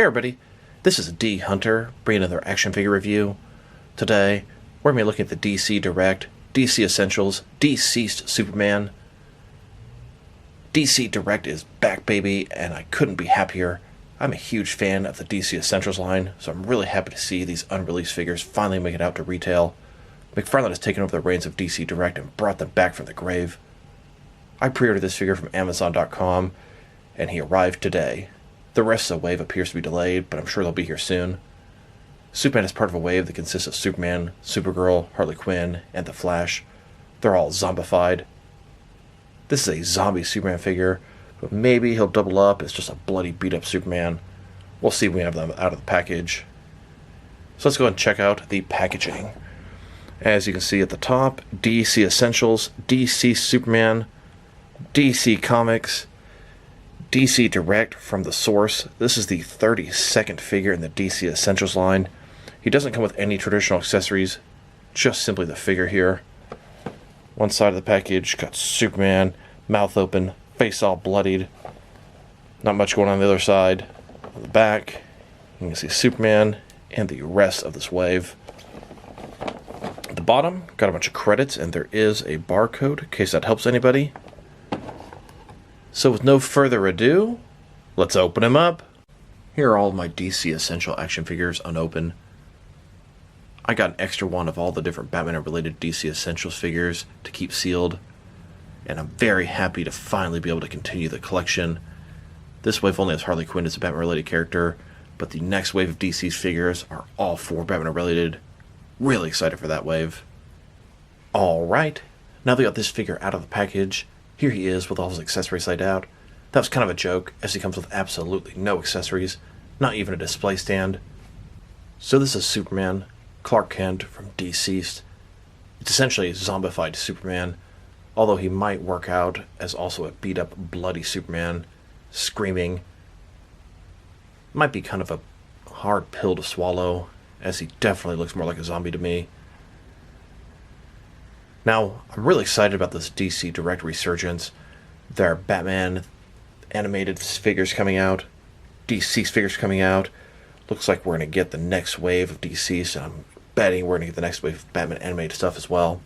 everybody, this is D Hunter bringing another action figure review. Today, we're going to be looking at the DC Direct, DC Essentials, DCeased Superman. DC Direct is back, baby, and I couldn't be happier. I'm a huge fan of the DC Essentials line, so I'm really happy to see these unreleased figures finally make it out to retail. McFarlane has taken over the reins of DC Direct and brought them back from the grave. I pre-ordered this figure from Amazon.com, and he arrived today. The rest of the wave appears to be delayed, but I'm sure they'll be here soon. Superman is part of a wave that consists of Superman, Supergirl, Harley Quinn, and the Flash. They're all zombified. This is a zombie Superman figure, but maybe he'll double up as just a bloody beat-up Superman. We'll see when we have them out of the package. So let's go ahead and check out the packaging. As you can see at the top, DC Essentials, DC Superman, DC Comics, DC Direct from the source. This is the 32nd figure in the DC Essentials line. He doesn't come with any traditional accessories, just simply the figure here. One side of the package got Superman, mouth open, face all bloodied. Not much going on the other side. On the back, you can see Superman and the rest of this wave. At the bottom, got a bunch of credits, and there is a barcode, in case that helps anybody. So with no further ado, let's open him up. Here are all of my DC Essential action figures unopened. I got an extra one of all the different Batman-related DC Essentials figures to keep sealed, and I'm very happy to finally be able to continue the collection. This wave only has Harley Quinn as a Batman-related character, but the next wave of DC's figures are all 4 Batman-related. Really excited for that wave. Alright, now that we got this figure out of the package, here he is with all his accessories laid out. That was kind of a joke, as he comes with absolutely no accessories, not even a display stand. So this is Superman, Clark Kent from DCeased. It's essentially a zombified Superman, although he might work out as also a beat-up, bloody Superman, screaming. Might be kind of a hard pill to swallow, as he definitely looks more like a zombie to me. Now, I'm really excited about this DC Direct resurgence. There are Batman animated figures coming out, DCeased figures coming out. Looks like we're going to get the next wave of DCeased, and I'm betting we're going to get the next wave of Batman animated stuff as well.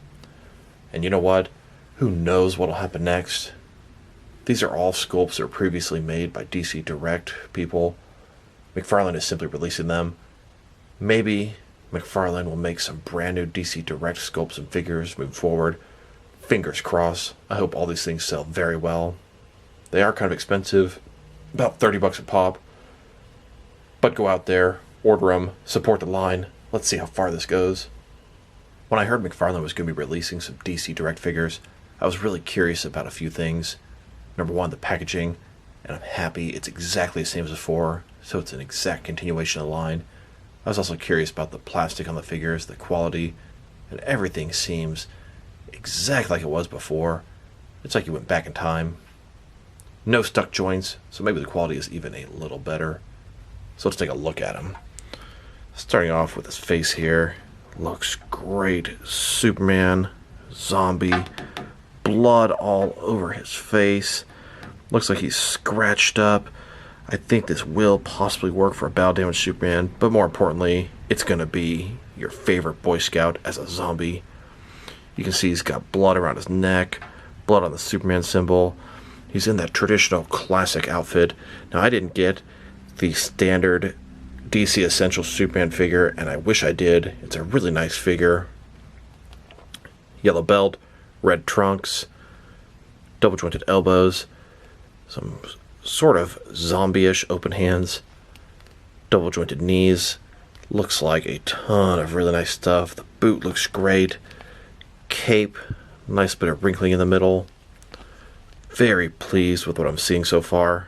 And you know what? Who knows what will happen next? These are all sculpts that were previously made by DC Direct people. McFarlane is simply releasing them. Maybe McFarlane will make some brand new DC Direct sculpts and figures moving forward. Fingers crossed. I hope all these things sell very well. They are kind of expensive, about $30 a pop. But go out there, order them, support the line. Let's see how far this goes. When I heard McFarlane was going to be releasing some DC Direct figures, I was really curious about a few things. Number one, the packaging, and I'm happy it's exactly the same as before, so it's an exact continuation of the line. I was also curious about the plastic on the figures, the quality, and everything seems exactly like it was before. It's like you went back in time. No stuck joints, so maybe the quality is even a little better. So let's take a look at him. Starting off with his face here. Looks great. Superman, zombie, blood all over his face. Looks like he's scratched up. I think this will possibly work for a battle damaged Superman, but more importantly, it's going to be your favorite Boy Scout as a zombie. You can see he's got blood around his neck, blood on the Superman symbol. He's in that traditional classic outfit. Now, I didn't get the standard DC Essential Superman figure, and I wish I did. It's a really nice figure. Yellow belt, red trunks, double jointed elbows, some sort of zombie-ish open hands, double jointed knees. Looks like a ton of really nice stuff. The boot looks great. Cape, nice bit of wrinkling in the middle. Very pleased with what I'm seeing so far.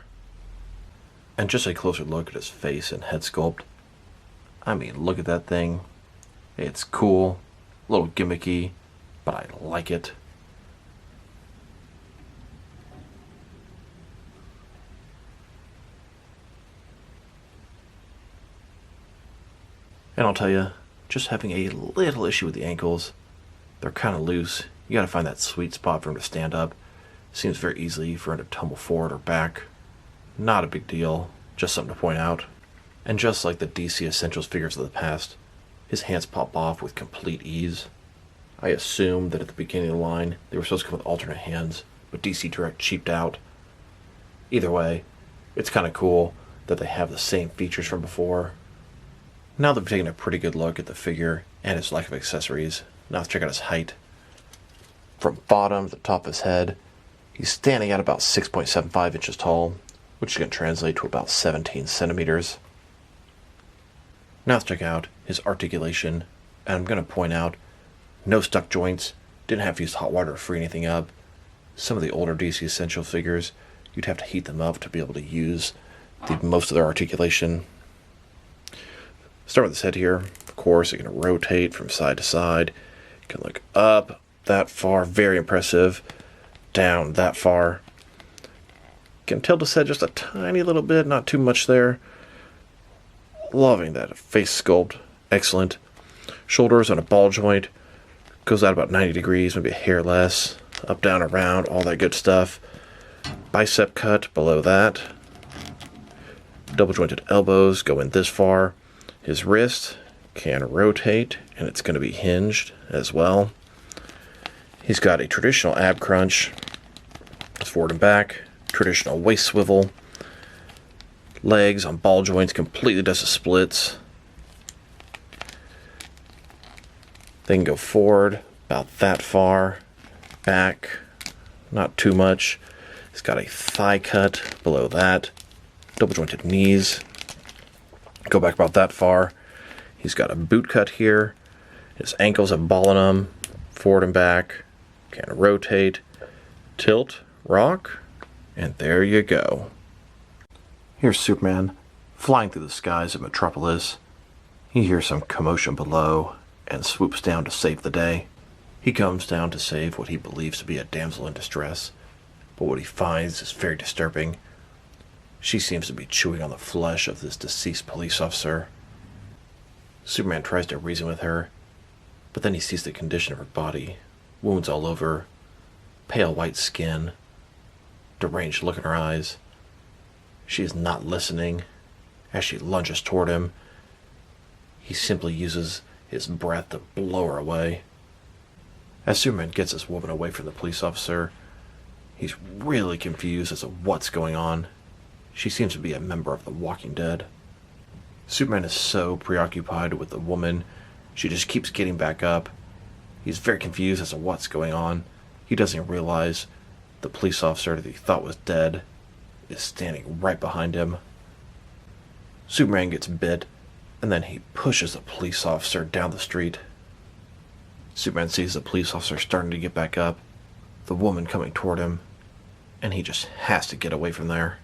And just a closer look at his face and head sculpt. I mean, look at that thing. It's cool, a little gimmicky, but I like it. And I'll tell you, just having a little issue with the ankles. They're kind of loose. You gotta find that sweet spot for him to stand up. Seems very easy for him to tumble forward or back. Not a big deal, just something to point out. And just like the DC Essentials figures of the past, his hands pop off with complete ease. I assumed that at the beginning of the line they were supposed to come with alternate hands, but DC Direct cheaped out. Either way, it's kind of cool that they have the same features from before. Now they've taken a pretty good look at the figure and its lack of accessories. Now let's check out his height. From bottom to the top of his head, he's standing at about 6.75 inches tall, which is going to translate to about 17 centimeters. Now let's check out his articulation, and I'm going to point out, no stuck joints, didn't have to use hot water to free anything up. Some of the older DC Essential figures, you'd have to heat them up to be able to use most of their articulation. Start with his head here. Of course, it can rotate from side to side. You can look up that far, very impressive. Down that far. Can tilt his head just a tiny little bit, not too much there. Loving that face sculpt, excellent. Shoulders on a ball joint, goes out about 90 degrees, maybe a hair less. Up, down, around, all that good stuff. Bicep cut below that. Double jointed elbows go in this far. His wrist can rotate, and it's going to be hinged as well. He's got a traditional ab crunch, forward and back, traditional waist swivel. Legs on ball joints, completely does the splits. They can go forward about that far, back, not too much. He's got a thigh cut below that, double jointed knees, go back about that far. He's got a boot cut here. His ankles have ball in them, forward and back, can rotate, tilt, rock, and there you go. Here's Superman, flying through the skies of Metropolis. He hears some commotion below and swoops down to save the day. He comes down to save what he believes to be a damsel in distress, but what he finds is very disturbing. She seems to be chewing on the flesh of this deceased police officer. Superman tries to reason with her, but then he sees the condition of her body, wounds all over, pale white skin, deranged look in her eyes. She is not listening. As she lunges toward him, he simply uses his breath to blow her away. As Superman gets this woman away from the police officer, he's really confused as to what's going on. She seems to be a member of the Walking Dead. Superman is so preoccupied with the woman, she just keeps getting back up. He's very confused as to what's going on. He doesn't realize the police officer that he thought was dead is standing right behind him. Superman gets bit, and then he pushes the police officer down the street. Superman sees the police officer starting to get back up, the woman coming toward him, and he just has to get away from there.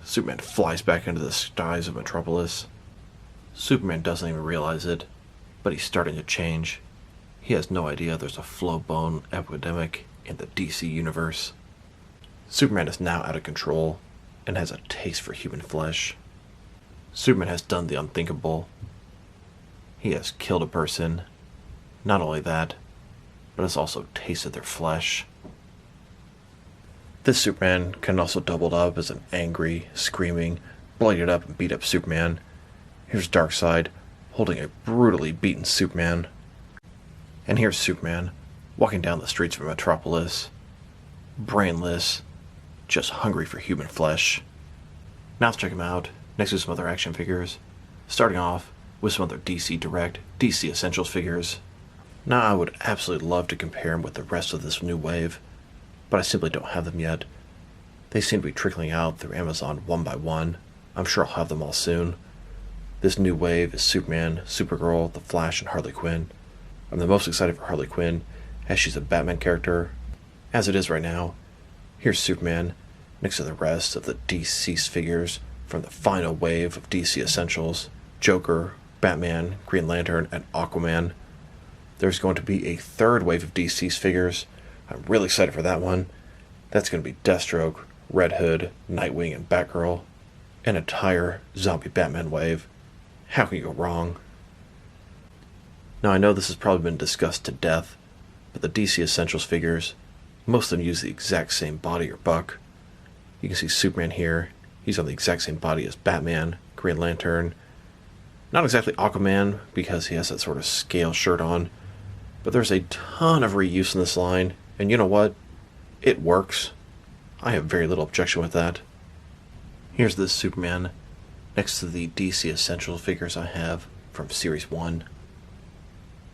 Superman flies back into the skies of Metropolis. Superman doesn't even realize it, but he's starting to change. He has no idea there's a flow-bone epidemic in the DC universe. Superman is now out of control and has a taste for human flesh. Superman has done the unthinkable. He has killed a person. Not only that, but has also tasted their flesh. This Superman can also double up as an angry, screaming, bloodied up and beat up Superman. Here's Darkseid holding a brutally beaten Superman. And here's Superman walking down the streets of Metropolis, brainless, just hungry for human flesh. Now let's check him out next to some other action figures, starting off with some other DC Direct, DC Essentials figures. Now I would absolutely love to compare him with the rest of this new wave, but I simply don't have them yet. They seem to be trickling out through Amazon one by one. I'm sure I'll have them all soon. This new wave is Superman, Supergirl, The Flash, and Harley Quinn. I'm the most excited for Harley Quinn, as she's a Batman character. As it is right now, here's Superman next to the rest of the DCeased figures from the final wave of DC Essentials: Joker, Batman, Green Lantern, and Aquaman. There's going to be a third wave of DCeased figures. I'm really excited for that one. That's going to be Deathstroke, Red Hood, Nightwing, and Batgirl. An entire zombie Batman wave. How can you go wrong? Now I know this has probably been discussed to death, but the DC Essentials figures, most of them use the exact same body or buck. You can see Superman here. He's on the exact same body as Batman, Green Lantern, Not exactly Aquaman, because he has that sort of scale shirt on, but there's a ton of reuse in this line, and you know what? It works. I have very little objection with that. Here's this Superman next to the DC Essentials figures I have from Series 1.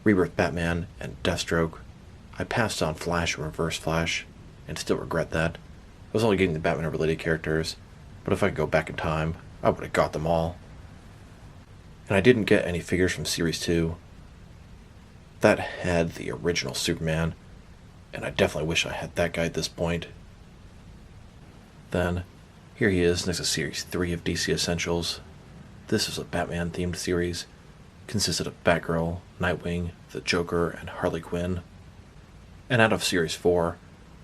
Rebirth Batman and Deathstroke. I passed on Flash and Reverse Flash, and still regret that. I was only getting the Batman-related characters, but if I could go back in time, I would have got them all. And I didn't get any figures from Series 2. That had the original Superman, and I definitely wish I had that guy at this point. Then, here he is next to Series 3 of DC Essentials. This is a Batman-themed series. Consisted of Batgirl, Nightwing, the Joker, and Harley Quinn. And out of Series 4,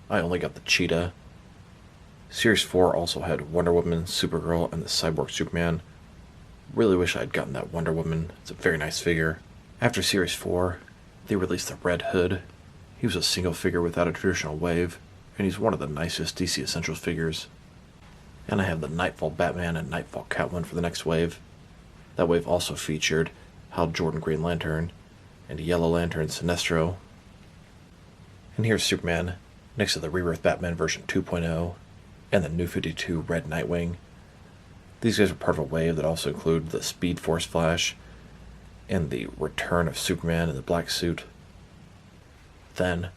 I only got the Cheetah. Series 4 also had Wonder Woman, Supergirl, and the Cyborg Superman. Really wish I had gotten that Wonder Woman. It's a very nice figure. After Series 4, they released the Red Hood. He was a single figure without a traditional wave, and he's one of the nicest DC Essentials figures. And I have the Nightfall Batman and Nightfall Catwoman for the next wave. That wave also featured Hal Jordan Green Lantern and Yellow Lantern Sinestro. And here's Superman next to the Rebirth Batman version 2.0 and the New 52 Red Nightwing. These guys are part of a wave that also include the Speed Force Flash and the return of Superman in the black suit. Then,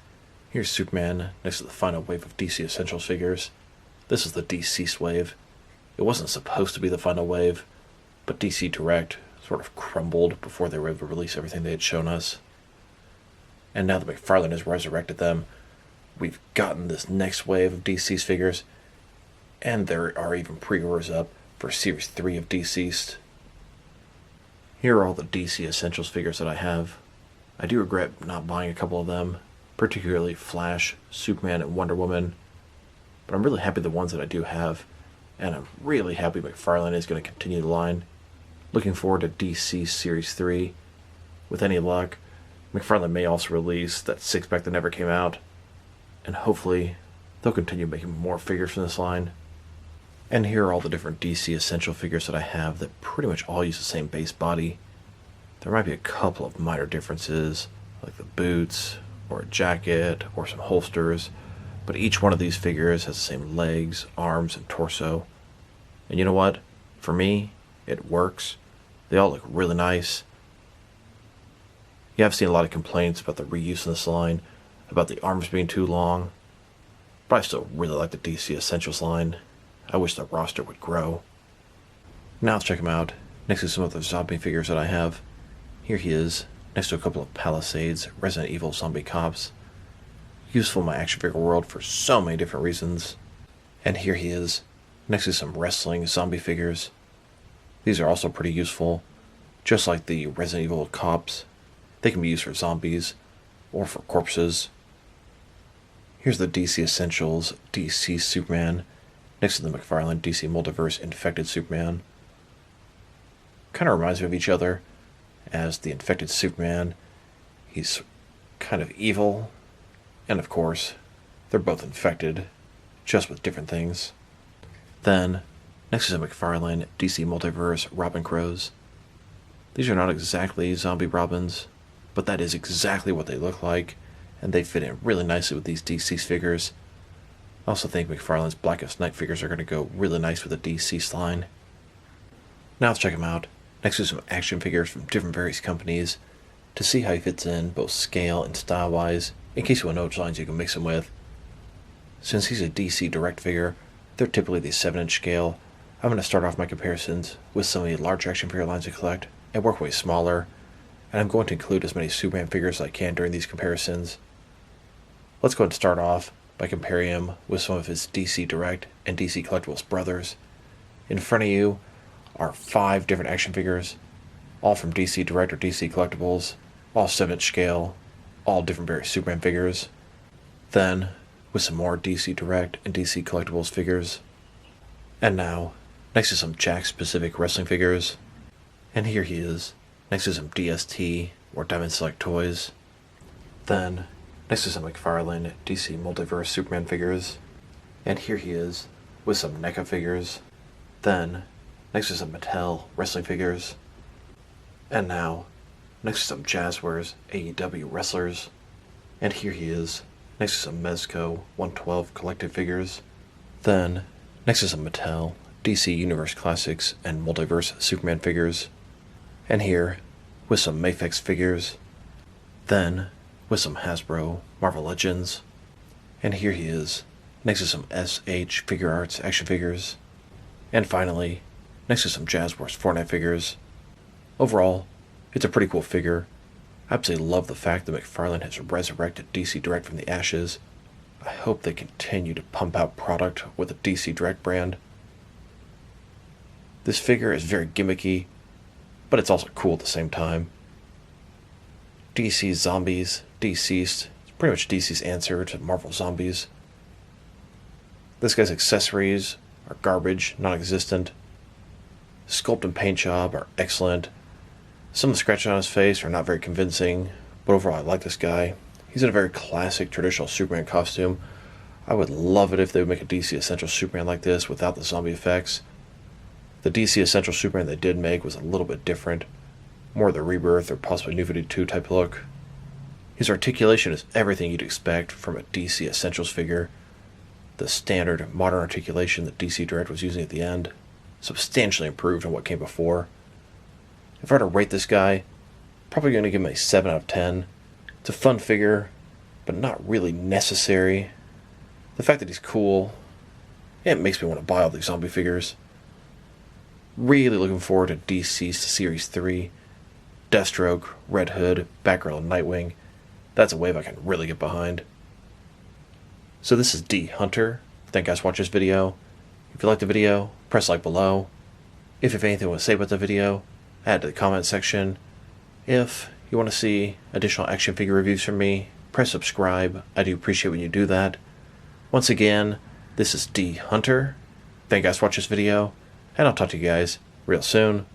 here's Superman next to the final wave of DC Essentials figures. This is the DCeased wave. It wasn't supposed to be the final wave, but DC Direct sort of crumbled before they were able to release everything they had shown us. And now that McFarlane has resurrected them, we've gotten this next wave of DCeased figures, and there are even pre-orders up for Series 3 of DCeased. Here are all the DC Essentials figures that I have. I do regret not buying a couple of them, particularly Flash, Superman, and Wonder Woman, but I'm really happy the ones that I do have, and I'm really happy McFarlane is going to continue the line. Looking forward to DC Series 3. With any luck, McFarlane may also release that 6-pack that never came out, and hopefully they'll continue making more figures from this line. And here are all the different DC Essential figures that I have that pretty much all use the same base body. There might be a couple of minor differences, like the boots, or a jacket, or some holsters, but each one of these figures has the same legs, arms, and torso. And you know what? For me, it works. They all look really nice. Yeah, I've seen a lot of complaints about the reuse in this line, about the arms being too long, but I still really like the DC Essentials line. I wish the roster would grow. Now let's check him out, next to some of the zombie figures that I have. Here he is, next to a couple of Palisades Resident Evil zombie cops. Useful in my action figure world for so many different reasons. And here he is, next to some wrestling zombie figures. These are also pretty useful, just like the Resident Evil cops. They can be used for zombies, or for corpses. Here's the DC Essentials DC Superman, next to the McFarlane DC Multiverse Infected Superman. Kind of reminds me of each other, as the Infected Superman, he's kind of evil, and of course, they're both infected, just with different things. Then, next to the McFarlane DC Multiverse Robin Crows. These are not exactly zombie Robins, but that is exactly what they look like, and they fit in really nicely with these DCeased figures. I also think McFarlane's Blackest Night figures are going to go really nice with the DCeased line. Now let's check him out, next to some action figures from different various companies, to see how he fits in both scale and style-wise, in case you want to know which lines you can mix him with. Since he's a DC Direct figure, they're typically the 7-inch scale. I'm going to start off my comparisons with some of the large action figure lines I collect, and work way smaller, and I'm going to include as many Superman figures as I can during these comparisons. Let's go ahead and start off by comparing him with some of his DC Direct and DC Collectibles brothers. In front of you are 5 different action figures, all from DC Direct or DC Collectibles, all 7-inch scale, all different various Superman figures. Then, with some more DC Direct and DC Collectibles figures. And now, next to some Jack-specific wrestling figures. And here he is, next to some DST or Diamond Select toys. Then, next to some McFarlane DC Multiverse Superman figures. And here he is, with some NECA figures. Then, next to some Mattel wrestling figures. And now, next to some Jazzwares AEW wrestlers. And here he is, next to some Mezco 112 collected figures. Then, next to some Mattel DC Universe Classics and Multiverse Superman figures. And here, with some Mafex figures. Then, with some Hasbro Marvel Legends. And here he is, next to some SH Figure Arts action figures. And finally, next to some Jazzwares Fortnite figures. Overall, it's a pretty cool figure. I absolutely love the fact that McFarlane has resurrected DC Direct from the ashes. I hope they continue to pump out product with the DC Direct brand. This figure is very gimmicky, but it's also cool at the same time. DC's Zombies, DCeased, it's pretty much DC's answer to Marvel Zombies. This guy's accessories are garbage, non-existent. Sculpt and paint job are excellent. Some of the scratches on his face are not very convincing, but overall I like this guy. He's in a very classic, traditional Superman costume. I would love it if they would make a DC Essential Superman like this without the zombie effects. The DC Essential Superman they did make was a little bit different. More of the Rebirth or possibly New 52 type look. His articulation is everything you'd expect from a DC Essentials figure. The standard modern articulation that DC Direct was using at the end, substantially improved on what came before. If I were to rate this guy, probably going to give him a 7 out of 10. It's a fun figure, but not really necessary. The fact that he's cool, it makes me want to buy all these zombie figures. Really looking forward to DCeased Series 3. Deathstroke, Red Hood, Batgirl, and Nightwing. That's a wave I can really get behind. So this is D Hunter. Thank you guys for watching this video. If you liked the video, press like below. If you have anything you want to say about the video, add to the comment section. If you want to see additional action figure reviews from me, press subscribe. I do appreciate when you do that. Once again, this is D Hunter. Thank you guys for watching this video, and I'll talk to you guys real soon.